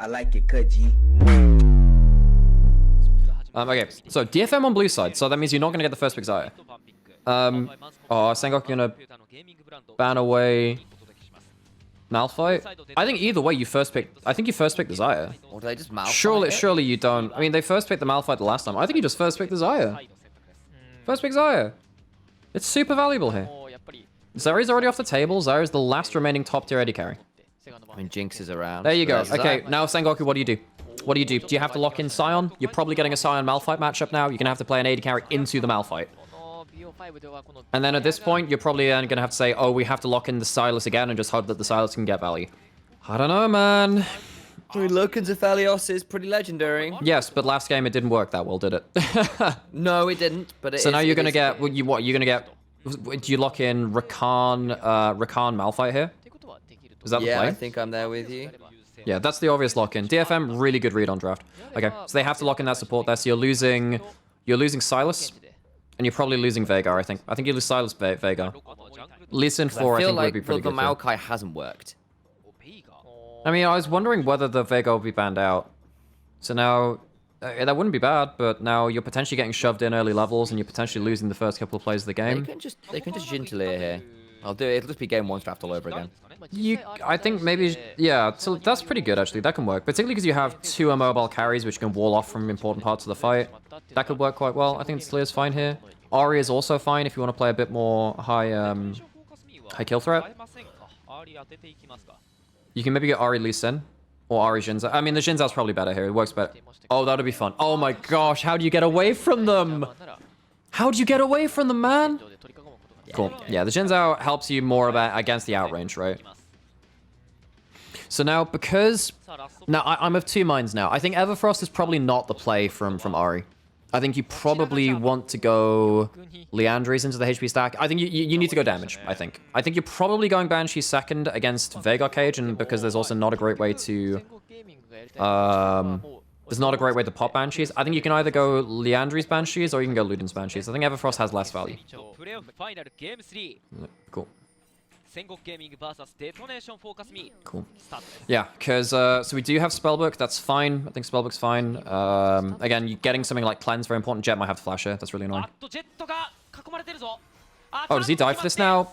I like it, cut G. Okay, so DFM on blue side, so that means you're not gonna get the first pick Zaya. Oh, Sengoku gonna ban away Malphite? I think either way you first pick. I think you first pick the Zaya. Or do they just Malphite? Surely you don't. I mean, they first picked the Malphite the last time. I think you just first pick the Zaya. First pick Zaya. It's super valuable here. Zary's already off the table. Zary's the last remaining top tier AD carry. I mean, Jinx is around. There you go. Okay, now Sengoku, what do you do? What do you do? Do you have to lock in Sion? You're probably getting a Sion Malphite matchup now. You're gonna have to play an AD carry into the Malphite. And then at this point, you're probably then gonna have to say, oh, we have to lock in the Sylas again and just hope that the Sylas can get value. I don't know, man. I mean, Loken's Aphelios is pretty legendary. Yes, but last game it didn't work that well, did it? No, it didn't. But so now you're gonna get what? You're gonna get? Do you lock in Rakan Malphite here? Is that the play? Yeah, I think I'm there with you. Yeah, that's the obvious lock-in. DFM, really good read on draft. Okay, so they have to lock in that support there. So you're losing Sylas, and you're probably losing Veigar. I think you lose Sylas, Veigar. Lee Sin 4, I think would be pretty good. The Maokai hasn't worked. I mean, I was wondering whether the Veigar would be banned out. So now that wouldn't be bad, but now you're potentially getting shoved in early levels, and you're potentially losing the first couple of plays of the game. They can just Gintalier here. I'll do it. It'll just be game 1 draft all over again. I think maybe, yeah, so that's pretty good actually. That can work, particularly because you have 2 immobile carries which can wall off from important parts of the fight. That could work quite well. I think Sleer's fine here. Ahri is also fine if you want to play a bit more high kill threat. You can maybe get Ahri Lee Sin or Ahri Xin Zhao. I mean, the Xin Zhao's probably better here. It works better. Oh, that would be fun. Oh my gosh, how do you get away from them? How do you get away from them, man? Cool. Yeah, the Xin Zhao helps you more against the outrange, right? So now, because... Now, I'm of 2 minds now. I think Everfrost is probably not the play from Ahri. I think you probably want to go Liandry's into the HP stack. I think you need to go damage, I think. I think you're probably going Banshee second against Veigar Cage, and because there's also not a great way to... There's not a great way to pop Banshees. I think you can either go Liandry's Banshees or you can go Luden's Banshees. I think Everfrost has less value. Cool. Cool. Yeah, because so we do have Spellbook. That's fine. I think Spellbook's fine. Again, you getting something like Cleanse very important. Jet might have the Flash here. That's really annoying. Oh, does he die for this now?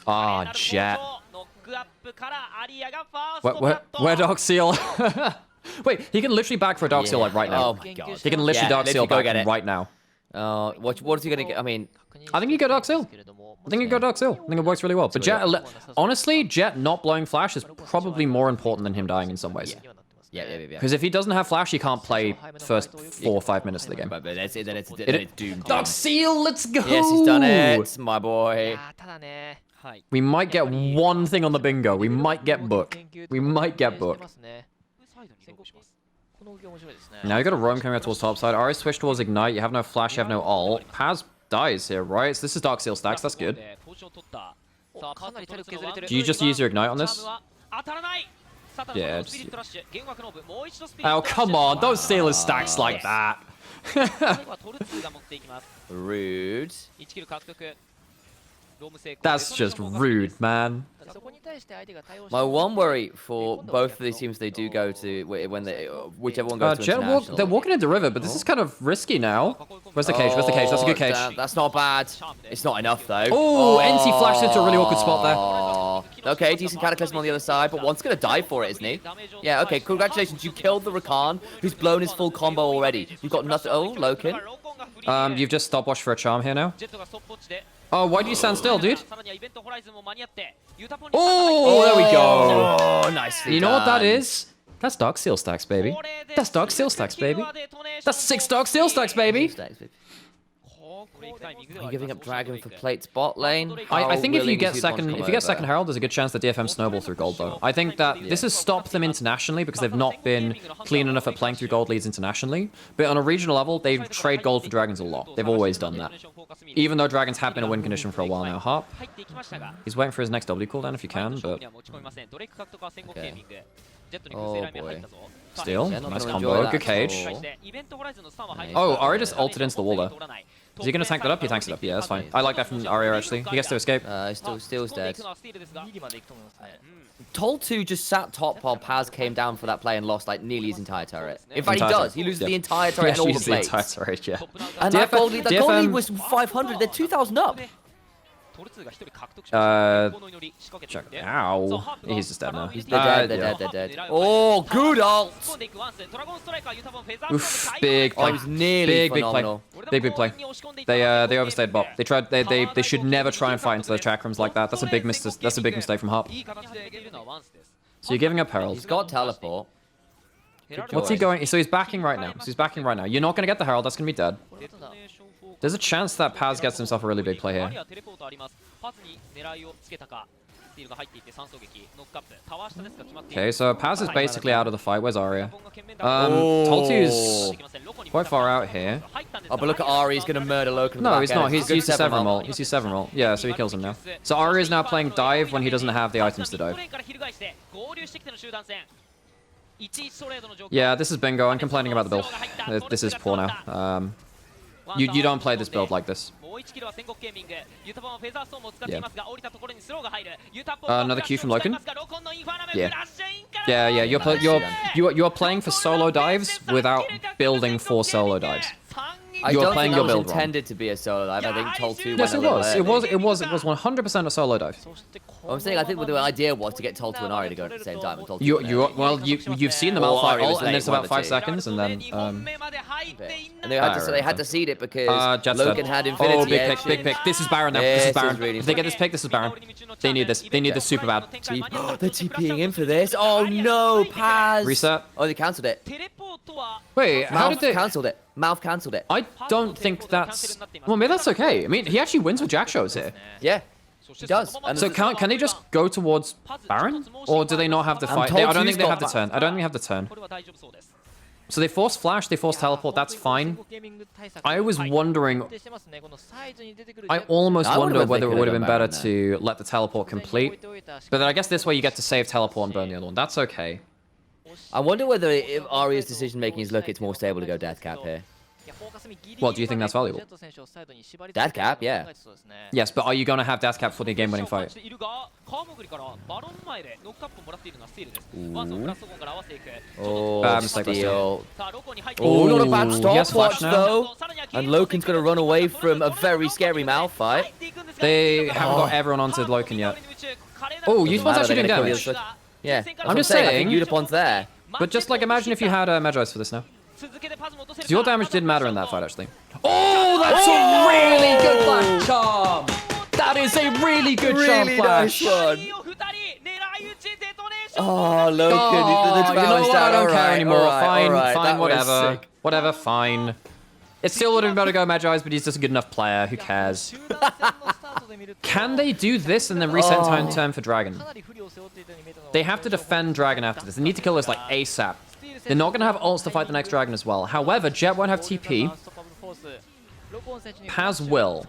Ah, Jet. Where Dark Seal? Wait, he can literally back for a Dark Seal like right now. Oh my god. He can literally Dark Seal back right now. What is he gonna get? I mean, I think you go Dark Seal. I think you go Dark Seal. I think it works really well. But Jet, honestly, Jet not blowing Flash is probably more important than him dying in some ways. Yeah. Because if he doesn't have Flash, he can't play the first 4 or 5 minutes of the game. But then it's doomed. Dark Seal, let's go! Yes, he's done it, my boy. We might get one thing on the bingo. We might get Book. We might get Book. Now you got a roam coming out towards top side. Ahri switch towards Ignite. You have no Flash, you have no ult. Paz dies here, right? So this is Dark Seal stacks. That's good. Do you just use your Ignite on this? Yeah. Oh, come on. Don't seal his stacks like that. Rude. That's just rude, man. My one worry for both of these teams, they do go to when whichever one goes to international. They're walking into River, but this is kind of risky now. Where's the cage? Where's the cage? That's a good cage. That's not bad. It's not enough though. Oh, NC flashed into a really awkward spot there. Okay, decent Cataclysm on the other side, but one's gonna die for it, isn't he? Yeah. Okay. Congratulations, you killed the Rakan, who's blown his full combo already. You've got nothing. Oh, Loken. You've just stopwatched for a charm here now. Oh, why do you stand still, dude? Oh, there we go. Oh, nicely You know what that is? That's Dark Seal stacks, baby. That's Dark Seal stacks, baby. That's 6 Dark Seal stacks, baby. Are you giving up Dragon for plate bot lane? I think if you get second Herald, there's a good chance that DFM snowball through gold though. I think that this has stopped them internationally because they've not been clean enough at playing through gold leads internationally. But on a regional level, they trade gold for dragons a lot. They've always done that. Even though dragons have been a win condition for a while now. Harp. He's waiting for his next W cooldown if you can, but... Okay. Oh boy. Steal. Yeah, not Nice gonna combo. enjoy that Good at cage. all. Oh, Ari just ulted into the wall there. Is he gonna tank that up? He tanks it up. Yeah, that's fine. I like that from Aria actually. He gets to escape. Steel's dead. Tol2 just sat top while Paz came down for that play and lost like nearly his entire turret. In fact, he does. He loses the entire turret and all the plates. The entire turret, yeah. And that gold lead was 500. They're 2,000 up. Check. Ow. He's just dead now. They're dead. Oh, good ult. Oof, big play. Oh, it was nearly phenomenal. Big play. They overstayed bot. They should never try and fight into those chakrams like that. That's a big mistake from Hop. So you're giving up Herald. He's got teleport. What's he going? So he's backing right now. You're not gonna get the Herald. That's gonna be dead. There's a chance that Paz gets himself a really big play here. Okay, so Paz is basically out of the fight. Where's Aria? Tol2's quite far out here. Oh, but look at Ari. He's going to murder Loken. No, he's not. He's used to 7 roll. He's used 7 roll. Yeah, so he kills him now. So Aria is now playing dive when he doesn't have the items to dive. Yeah, this is bingo. I'm complaining about the build. This is poor now. You don't play this build like this. Yeah. Another Q from Loken. Yeah. You're playing for solo dives without building for solo dives. I don't think that was intended to be a solo dive. I think Tol2 Yes, it was 100% a solo dive. I'm saying I think the idea was to get Tol2 and Ari to go at the same time. You've seen them outfight ult, and it's about 5 seconds, and then and they had to seed it because Loken had Infinity. Oh, big pick. This is Baron now. This is Baron. If they get this pick, this is Baron. They need this. They need this super bad. They're TPing in for this. Oh no, Paz. Reset. Oh, they cancelled it. Wait, how did they cancelled it? Mouth cancelled it. I don't think that's. Well, maybe that's okay. I mean, he actually wins with Jack shows here. Yeah. He does. So can they just go towards Baron? Or do they not have the fight? I don't think they have the turn. I don't think they have the turn. So they force flash, they force teleport, that's fine. I was wondering... I almost wonder whether it would have been better to let the teleport complete. But then I guess this way you get to save teleport and burn the other one. That's okay. I wonder whether if Aria's decision making is look, it's more stable to go death cap here. Well, do you think that's valuable? Death cap, yeah. Yes, but are you going to have death cap for the game-winning fight? Oh, steal. Oh, not a bad stopwatch though. And Loken's going to run away from a very scary mouth fight. They haven't got everyone onto Loken yet. Oh, Yusupon's actually doing damage. Yeah, I'm just saying. Yusupon's there. But just like imagine if you had Magi's for this now. Because your damage did matter in that fight, actually. Oh, that's a really good flash charm! That is a really good charm flash! Nice one. Oh, Loken, you know what? I don't care anymore. Fine, whatever. Whatever, fine. It still would have been better to go Magi's, but he's just a good enough player. Who cares? Can they do this and then reset time turn for Dragon? They have to defend Dragon after this. They need to kill this like ASAP. They're not going to have ults to fight the next dragon as well. However, Jet won't have TP. Paz will.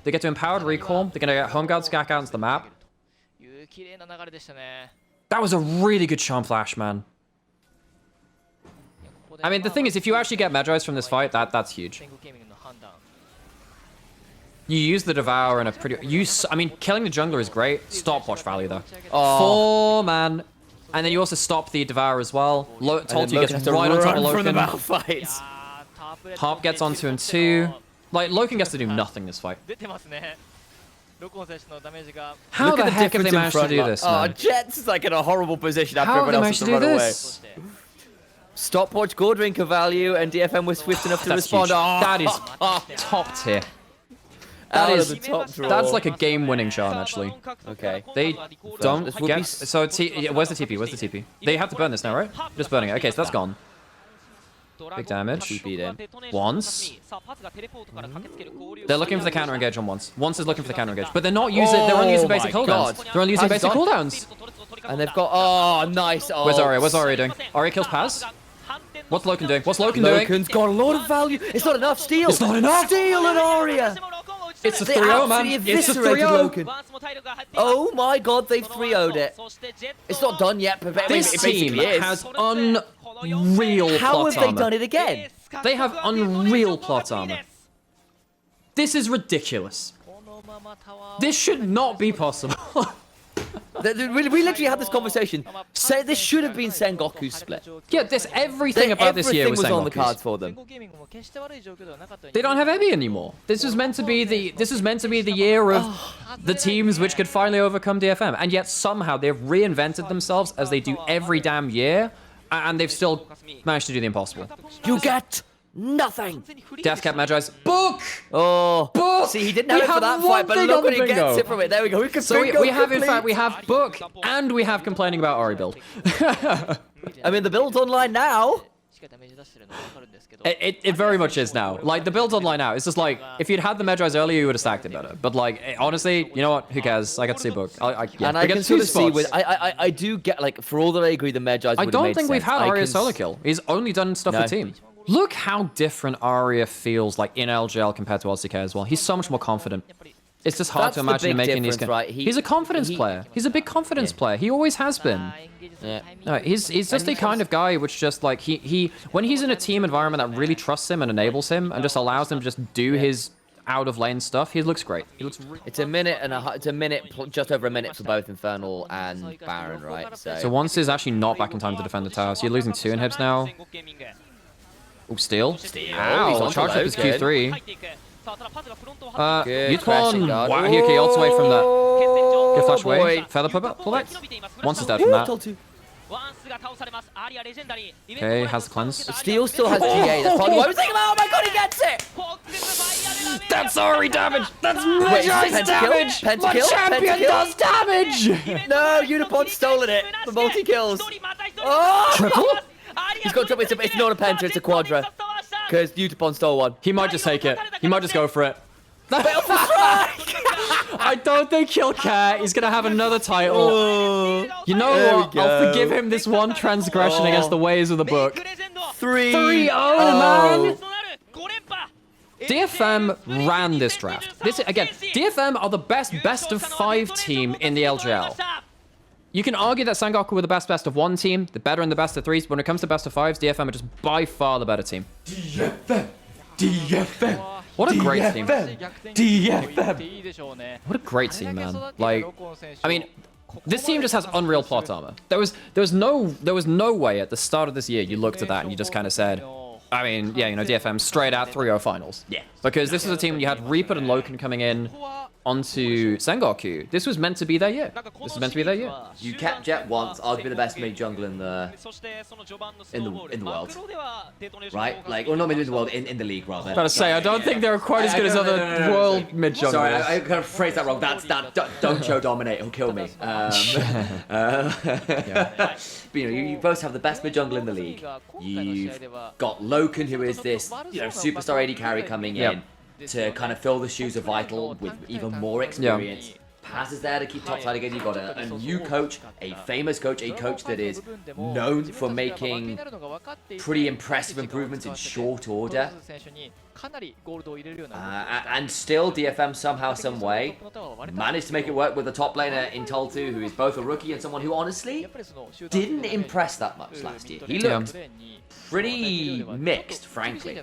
They get to Empowered Recall. They're going to get Home Guard Skak out into the map. That was a really good Charm Flash, man. I mean, the thing is, if you actually get Magi's from this fight, that's huge. You use the Devour in a pretty... I mean, killing the jungler is great. Stopwatch value, though. 4 man. And then you also stop the Devour as well. Tol2 gets right on top of Loken. Hop gets onto him too. Like, Loken gets to do nothing this fight. How the heck have they managed to do this, man? Oh, Jet's like in a horrible position after everyone else has to run away. Stopwatch Goldrinker value, and DFM was swift enough to respond. Oh. That is top tier. That's like a game-winning charm, actually. Okay. They don't get... So, where's the TP? Where's the TP? They have to burn this now, right? Just burning it. Okay, so that's gone. Big damage. TP'd in. Once. They're looking for the counter engage on once. Once is looking for the counter engage. But they're not using... They're only using basic cooldowns. They're only using basic cooldowns. And they've got... Oh, nice. Where's Aria? What's Aria doing? Aria kills Paz. What's Loken doing? What's Loken doing? Loken's got a lot of value. It's not enough. Steal. It's not enough. Steal and Aria. It's a 3-0, man. It's a 3-0. Oh my god, they've 3-0'd it. It's not done yet, but this team has unreal How plot have they armor. done it again? They have unreal plot armor. This is ridiculous. This should not be possible. We literally had this conversation. Say this should have been Sengoku's split. Yeah, everything about this year was Everything was on the Sengoku's. cards for them. They don't have Ebi anymore. This was meant to be the year of the teams which could finally overcome DFM, and yet somehow they've reinvented themselves as they do every damn year, and they've still managed to do the impossible. You get nothing. Deathcap Magi's book. Oh, Book! see, he didn't We have it for have that one fight, but thing look on what the he gets bingo. it from it. There we go. We can So bingo we have, in complete. fact, we have book, and we have complaining about Ori build. I mean, the build's online now. It very much is now. Like, the build's online now. It's just like, if you'd had the Magi's earlier, you would have stacked it better. But, like, honestly, you know what? Who cares? I got to see book. Yeah, And I can sort of see with I do get like for all that I agree the Magi's I would have don't made think we've sense. had I Arya can solo kill. He's only done stuff No. with team. Look how different Arya feels like in LJL compared to LCK as well. He's so much more confident. It's just hard That's to the imagine him big making these. difference, right? He's a confidence player. He's a big confidence player. He always has been. Yeah. No, he's just the kind of guy which just like he when he's in a team environment that really trusts him and enables him and just allows him to just do his out of lane stuff, he looks great. He looks. It's a minute and it's a minute, just over a minute for both Infernal and Baron, right? So once is actually not back in time to defend the tower. So you're losing 2 inhibs now. Oh, steal. Ow, He's on charge up to his those, good. Q3. Good crashing Yutvon. guard. Wow, he ults away from that. Good flash away. boy. Feather pullback. Once is dead from that. Okay, has the cleanse. Steel still has GA. That's probably why I was thinking about. Oh my god, he gets it! That's Ori damage! That's Wait, Magi's damage! My Pentakill? champion Pentakill? does damage! No, Unipod's stolen it. The multi kills. Oh! Triple? He's got triple. It's not a penta, it's a quadra. Because Utapon stole one. He might just take it. He might just go for it. I don't think he'll care. He's gonna have another title. You know There we what? I'll go. forgive him this one transgression against the ways of the book. 3-0, 3-0, man! DFM ran this draft. DFM are the best of 5 team in the LJL. You can argue that Sengoku were the best of 1 team, the better in the best of 3s, but when it comes to best of 5s, DFM are just by far the better team. DFM! What a great team. DFM! What a great team, man. Like, I mean, this team just has unreal plot armor. There was no way at the start of this year you looked at that and you just kind of said, I mean, yeah, you know, DFM straight out 3-0 finals. Yeah. Because this is a team when you had Reaper and Loken coming in onto Sengoku. This was meant to be their year. This was meant to be their year. You kept Jet once, arguably the best mid jungle in the world, right? Like, well, not mid in the world, in the league rather. Gotta say, I don't think they're quite as good as other world mid junglers. Sorry, I kind of phrased that wrong. Don't show dominate. He'll kill me. But you know, you both have the best mid jungle in the league. You've got Loken, who is this superstar AD carry coming in to kind of fill the shoes of Vital with even more experience. Paz is there to keep topside again. You've got a new coach, a famous coach, a coach that is known for making pretty impressive improvements in short order. And still, DFM somehow, some way, managed to make it work with a top laner in Toltu, who is both a rookie and someone who honestly didn't impress that much last year. He looked pretty mixed, frankly.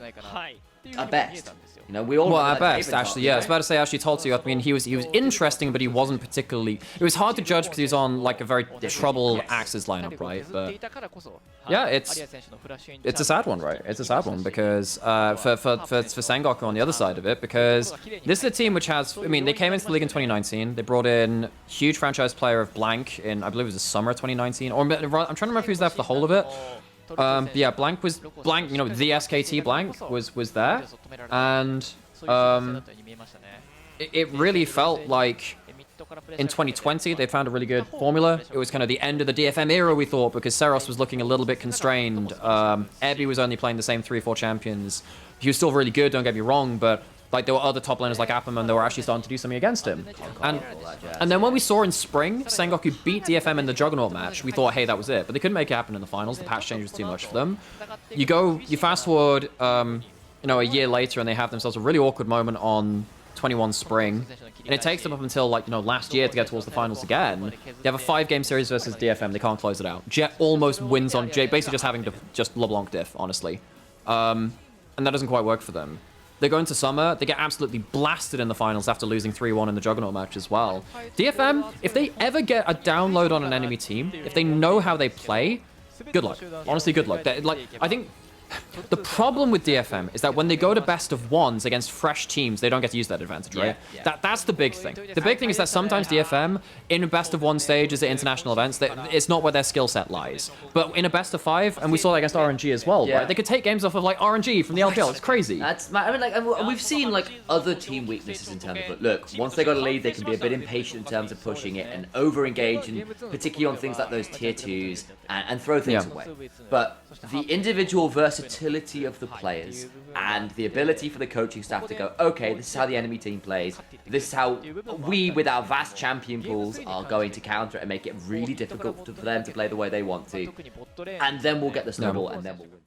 At best. You know, we all well, at best, actually, yeah. I was about to say, actually, Toltu, I mean, he was interesting, but he wasn't particularly... It was hard to judge because he was on, like, a very troubled Axis lineup, right? But, yeah, it's a sad one, right? It's a sad one because, for Sengoku on the other side of it, because this is a team which has... I mean, they came into the league in 2019. They brought in huge franchise player of Blank in, I believe it was the summer of 2019. Or, I'm trying to remember if he was there for the whole of it. Yeah, Blank, you know, the SKT Blank was there, and it really felt like in 2020 they found a really good formula. It was kind of the end of the DFM era, we thought, because Seros was looking a little bit constrained. Ebi was only playing the same 3-4 champions. He was still really good, don't get me wrong, but like there were other top laners like Appleman that were actually starting to do something against him. And then when we saw in spring, Sengoku beat DFM in the Juggernaut match, we thought, hey, that was it. But they couldn't make it happen in the finals. The patch change was too much for them. You fast forward, you know, a year later, and they have themselves a really awkward moment on 21 Spring, and it takes them up until, like, you know, last year to get towards the finals again. They have a 5-game series versus DFM. They can't close it out. Jet almost wins on J, basically just having to just LeBlanc diff, honestly. And that doesn't quite work for them. They go into summer, they get absolutely blasted in the finals after losing 3-1 in the Juggernaut match as well. DFM, if they ever get a download on an enemy team, if they know how they play, good luck. Honestly, good luck. I think the problem with DFM is that when they go to best of ones against fresh teams, they don't get to use that advantage, right? Yeah. That's the big thing. The big thing is that sometimes DFM, in a best of one stages at international events, it's not where their skill set lies. But in a best of 5, and we saw that against RNG as well, right? They could take games off of, like, RNG from the LJL. It's crazy. I mean, like, and we've seen, like, other team weaknesses in terms of, but look, once they got a lead, they can be a bit impatient in terms of pushing it and over-engage, and particularly on things like those tier 2s, and throw things away. But the individual versatility of the players and the ability for the coaching staff to go, okay, this is how the enemy team plays, this is how we, with our vast champion pools, are going to counter it and make it really difficult for them to play the way they want to, and then we'll get the snowball, and then we'll win.